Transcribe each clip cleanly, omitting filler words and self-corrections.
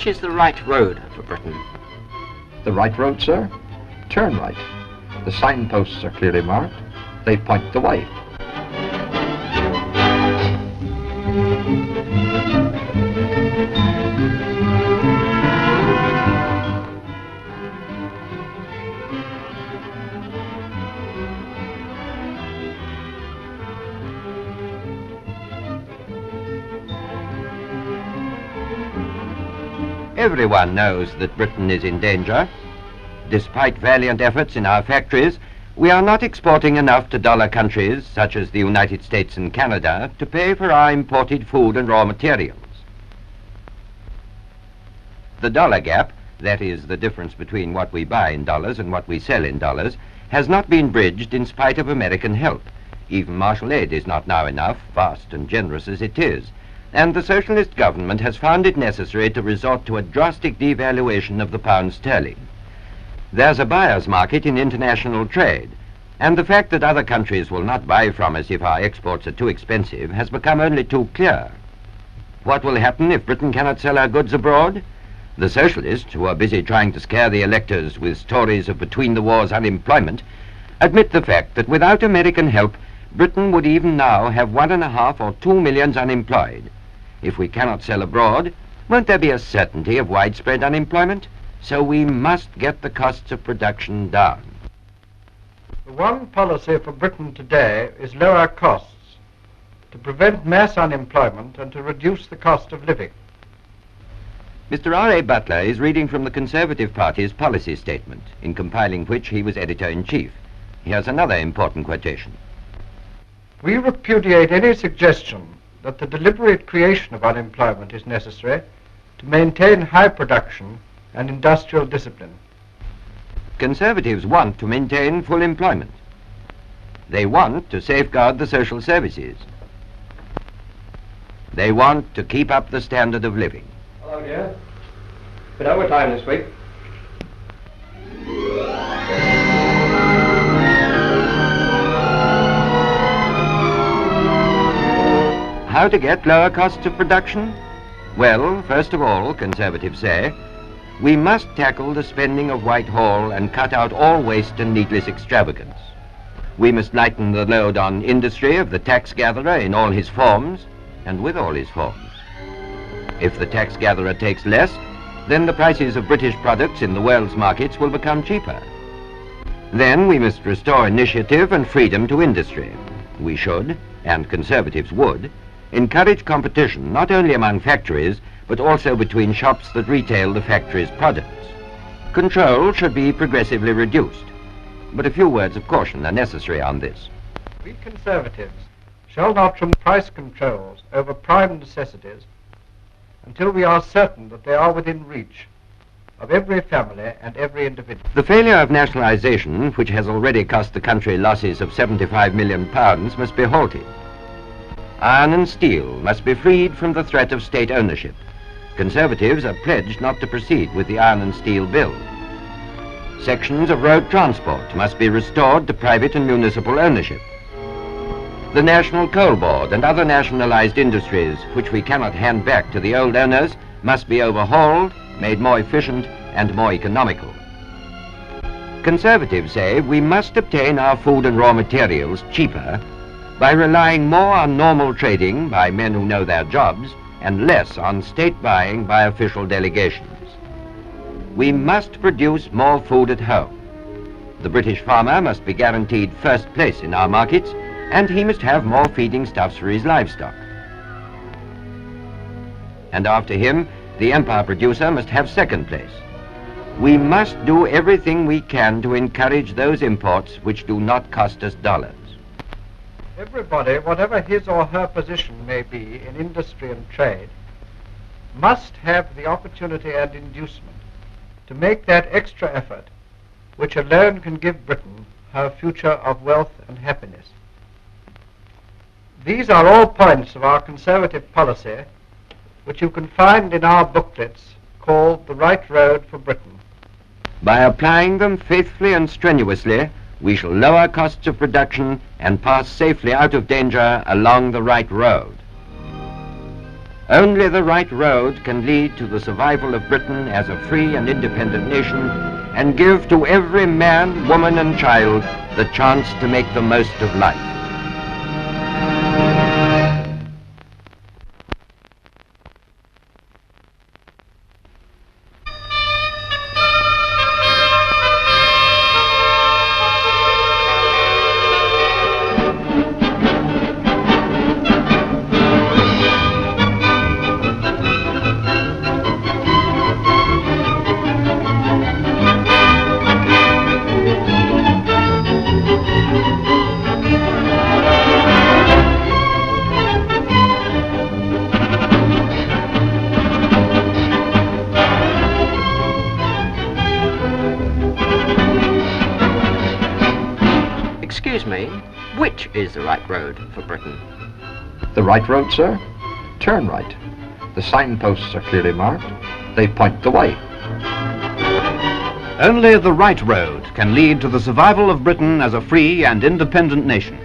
Which is the right road for Britain? The right road, sir? Turn right. The signposts are clearly marked. They point the way. Everyone knows that Britain is in danger. Despite valiant efforts in our factories, we are not exporting enough to dollar countries such as the United States and Canada to pay for our imported food and raw materials. The dollar gap, that is the difference between what we buy in dollars and what we sell in dollars, has not been bridged in spite of American help. Even martial aid is not now enough, vast and generous as it is, and the socialist government has found it necessary to resort to a drastic devaluation of the pound sterling. There's a buyer's market in international trade, and the fact that other countries will not buy from us if our exports are too expensive has become only too clear. What will happen if Britain cannot sell our goods abroad? The socialists, who are busy trying to scare the electors with stories of between-the-wars unemployment, admit the fact that without American help, Britain would even now have 1.5 or 2 million unemployed. If we cannot sell abroad, won't there be a certainty of widespread unemployment? So we must get the costs of production down. The one policy for Britain today is lower costs, to prevent mass unemployment and to reduce the cost of living. Mr. R.A.Butler is reading from the Conservative Party's policy statement, in compiling which he was editor-in-chief. Here's another important quotation. We repudiate any suggestion that the deliberate creation of unemployment is necessary to maintain high production and industrial discipline. Conservatives want to maintain full employment. They want to safeguard the social services. They want to keep up the standard of living. Hello, dear. Been overtime this week. How to get lower costs of production? Well, first of all, Conservatives say, we must tackle the spending of Whitehall and cut out all waste and needless extravagance. We must lighten the load on industry of the tax gatherer in all his forms and with all his forms. If the tax gatherer takes less, then the prices of British products in the world's markets will become cheaper. Then we must restore initiative and freedom to industry. We should, and Conservatives would, encourage competition not only among factories, but also between shops that retail the factory's products. Control should be progressively reduced, but a few words of caution are necessary on this. We Conservatives shall not remove price controls over prime necessities until we are certain that they are within reach of every family and every individual. The failure of nationalisation, which has already cost the country losses of £75 million, must be halted. Iron and steel must be freed from the threat of state ownership. Conservatives are pledged not to proceed with the Iron and Steel Bill. Sections of road transport must be restored to private and municipal ownership. The National Coal Board and other nationalised industries which we cannot hand back to the old owners must be overhauled, made more efficient and more economical. Conservatives say we must obtain our food and raw materials cheaper by relying more on normal trading by men who know their jobs and less on state buying by official delegations. We must produce more food at home. The British farmer must be guaranteed first place in our markets, and he must have more feeding stuffs for his livestock. And after him, the empire producer must have second place. We must do everything we can to encourage those imports which do not cost us dollars. Everybody, whatever his or her position may be in industry and trade, must have the opportunity and inducement to make that extra effort which alone can give Britain her future of wealth and happiness. These are all points of our Conservative policy, which you can find in our booklets called The Right Road for Britain. By applying them faithfully and strenuously, we shall lower costs of production and pass safely out of danger along the right road. Only the right road can lead to the survival of Britain as a free and independent nation and give to every man, woman and child the chance to make the most of life. Excuse me, which is the right road for Britain? The right road, sir? Turn right. The signposts are clearly marked. They point the way. Only the right road can lead to the survival of Britain as a free and independent nation,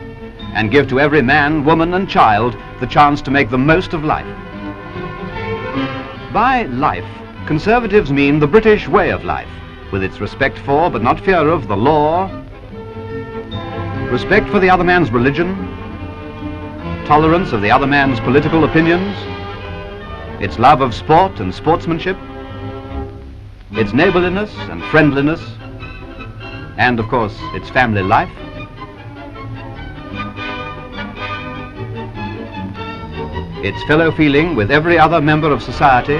and give to every man, woman and child the chance to make the most of life. By life, Conservatives mean the British way of life, with its respect for, but not fear of, the law, respect for the other man's religion, tolerance of the other man's political opinions, its love of sport and sportsmanship, its neighborliness and friendliness, and of course its family life. Its fellow feeling with every other member of society,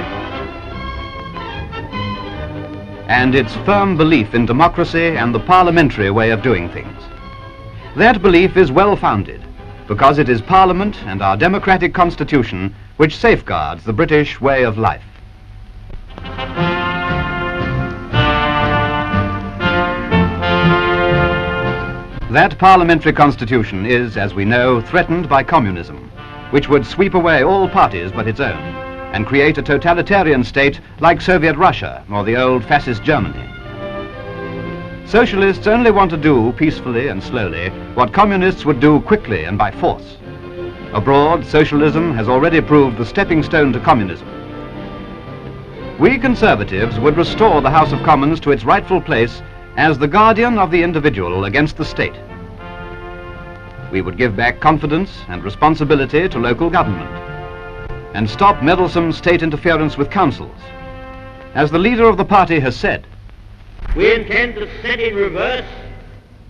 and its firm belief in democracy and the parliamentary way of doing things. That belief is well-founded, because it is Parliament and our democratic constitution which safeguards the British way of life. That parliamentary constitution is, as we know, threatened by communism, which would sweep away all parties but its own, and create a totalitarian state like Soviet Russia or the old fascist Germany. Socialists only want to do, peacefully and slowly, what communists would do quickly and by force. Abroad, socialism has already proved the stepping stone to communism. We Conservatives would restore the House of Commons to its rightful place as the guardian of the individual against the state. We would give back confidence and responsibility to local government, and stop meddlesome state interference with councils. As the leader of the party has said, we intend to set in reverse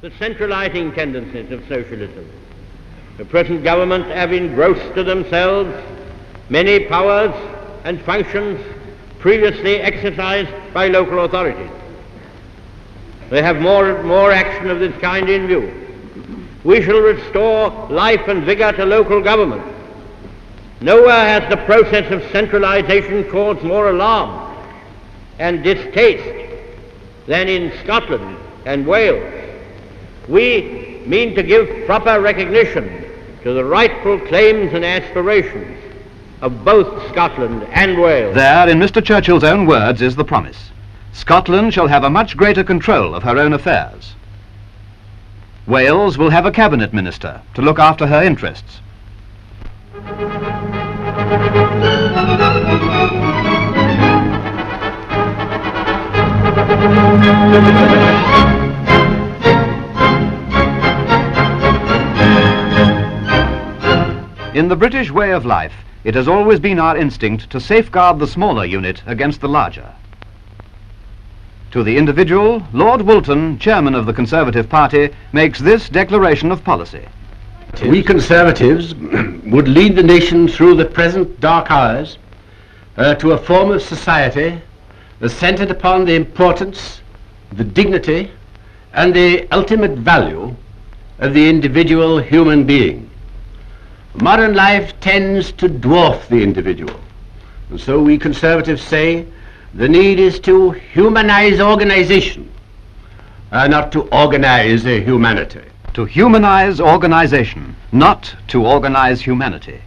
the centralizing tendencies of socialism. The present government have engrossed to themselves many powers and functions previously exercised by local authorities. They have more action of this kind in view. We shall restore life and vigor to local government. Nowhere has the process of centralization caused more alarm and distaste than in Scotland and Wales. We mean to give proper recognition to the rightful claims and aspirations of both Scotland and Wales. There, in Mr. Churchill's own words, is the promise. Scotland shall have a much greater control of her own affairs. Wales will have a cabinet minister to look after her interests. In the British way of life, it has always been our instinct to safeguard the smaller unit against the larger. To the individual, Lord Woolton, chairman of the Conservative Party, makes this declaration of policy. We Conservatives would lead the nation through the present dark hours to a form of society centered upon the importance, the dignity, and the ultimate value of the individual human being. Modern life tends to dwarf the individual, and so we Conservatives say the need is to humanize organization, not to organize humanity. To humanize organization, not to organize humanity.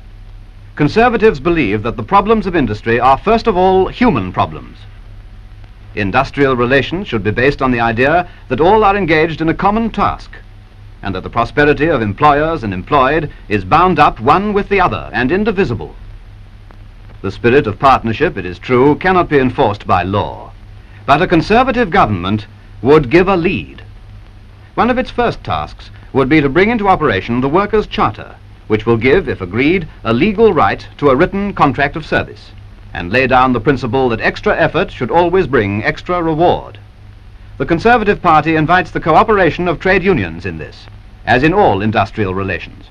Conservatives believe that the problems of industry are first of all human problems. Industrial relations should be based on the idea that all are engaged in a common task, and that the prosperity of employers and employed is bound up one with the other and indivisible. The spirit of partnership, it is true, cannot be enforced by law. But a Conservative government would give a lead. One of its first tasks would be to bring into operation the Workers' Charter, which will give, if agreed, a legal right to a written contract of service, and lay down the principle that extra effort should always bring extra reward. The Conservative Party invites the cooperation of trade unions in this, as in all industrial relations.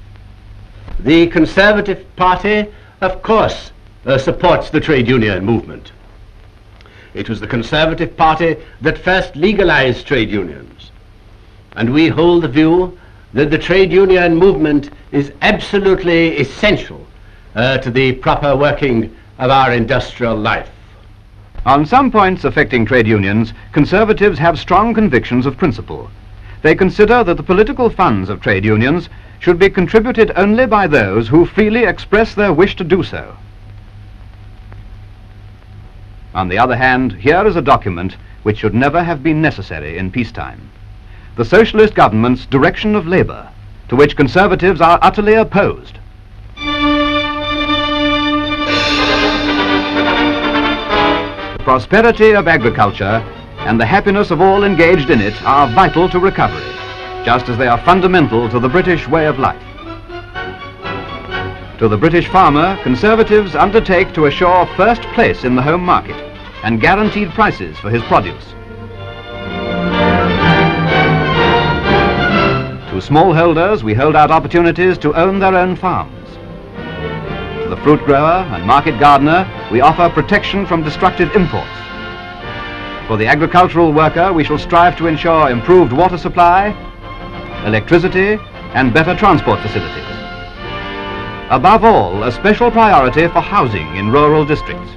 The Conservative Party, of course, supports the trade union movement. It was the Conservative Party that first legalized trade unions, and we hold the view that the trade union movement is absolutely essential to the proper working of our industrial life. On some points affecting trade unions, Conservatives have strong convictions of principle. They consider that the political funds of trade unions should be contributed only by those who freely express their wish to do so. On the other hand, here is a document which should never have been necessary in peacetime. The Socialist government's direction of labour, to which Conservatives are utterly opposed. The prosperity of agriculture and the happiness of all engaged in it are vital to recovery, just as they are fundamental to the British way of life. To the British farmer, Conservatives undertake to assure first place in the home market and guaranteed prices for his produce. To smallholders, we hold out opportunities to own their own farms. To the fruit grower and market gardener, we offer protection from destructive imports. For the agricultural worker, we shall strive to ensure improved water supply, electricity, and better transport facilities. Above all, a special priority for housing in rural districts.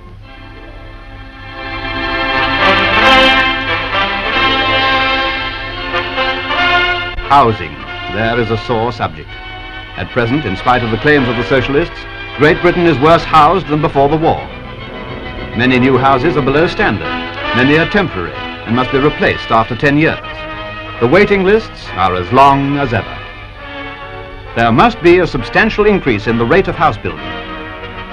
Housing, there is a sore subject. At present, in spite of the claims of the Socialists, Great Britain is worse housed than before the war. Many new houses are below standard, many are temporary and must be replaced after 10 years. The waiting lists are as long as ever. There must be a substantial increase in the rate of house building.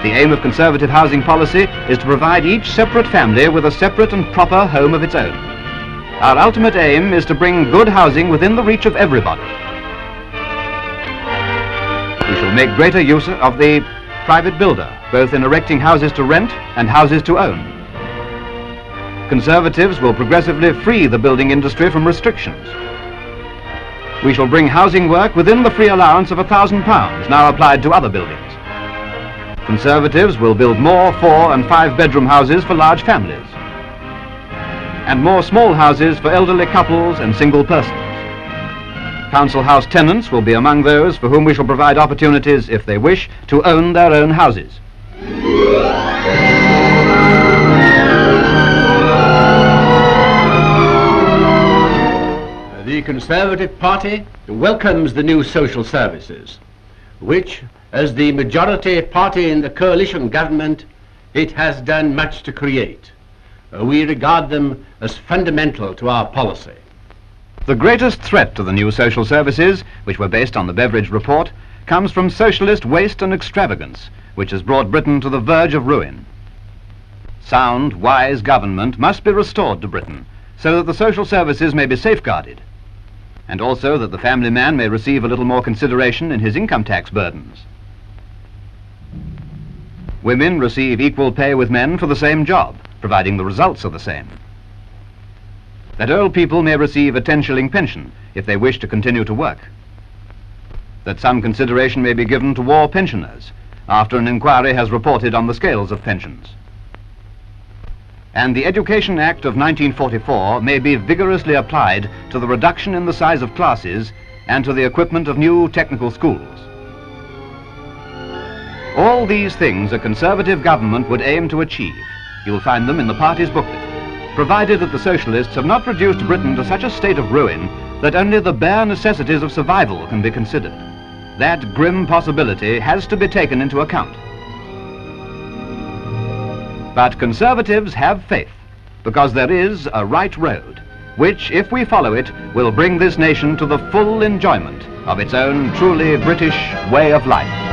The aim of Conservative housing policy is to provide each separate family with a separate and proper home of its own. Our ultimate aim is to bring good housing within the reach of everybody. We shall make greater use of the private builder, both in erecting houses to rent and houses to own. Conservatives will progressively free the building industry from restrictions. We shall bring housing work within the free allowance of £1,000 now applied to other buildings. Conservatives will build more 4- and 5-bedroom houses for large families, and more small houses for elderly couples and single persons. Council house tenants will be among those for whom we shall provide opportunities, if they wish, to own their own houses. The Conservative Party welcomes the new social services, which, as the majority party in the coalition government, it has done much to create. We regard them as fundamental to our policy. The greatest threat to the new social services, which were based on the Beveridge report, comes from socialist waste and extravagance, which has brought Britain to the verge of ruin. Sound, wise government must be restored to Britain, so that the social services may be safeguarded, and also that the family man may receive a little more consideration in his income tax burdens. Women receive equal pay with men for the same job, providing the results are the same. That old people may receive a 10-shilling pension if they wish to continue to work. That some consideration may be given to war pensioners after an inquiry has reported on the scales of pensions. And the Education Act of 1944 may be vigorously applied to the reduction in the size of classes and to the equipment of new technical schools. All these things a Conservative government would aim to achieve. You'll find them in the party's booklet, provided that the Socialists have not reduced Britain to such a state of ruin that only the bare necessities of survival can be considered. That grim possibility has to be taken into account. But Conservatives have faith, because there is a right road, which, if we follow it, will bring this nation to the full enjoyment of its own truly British way of life.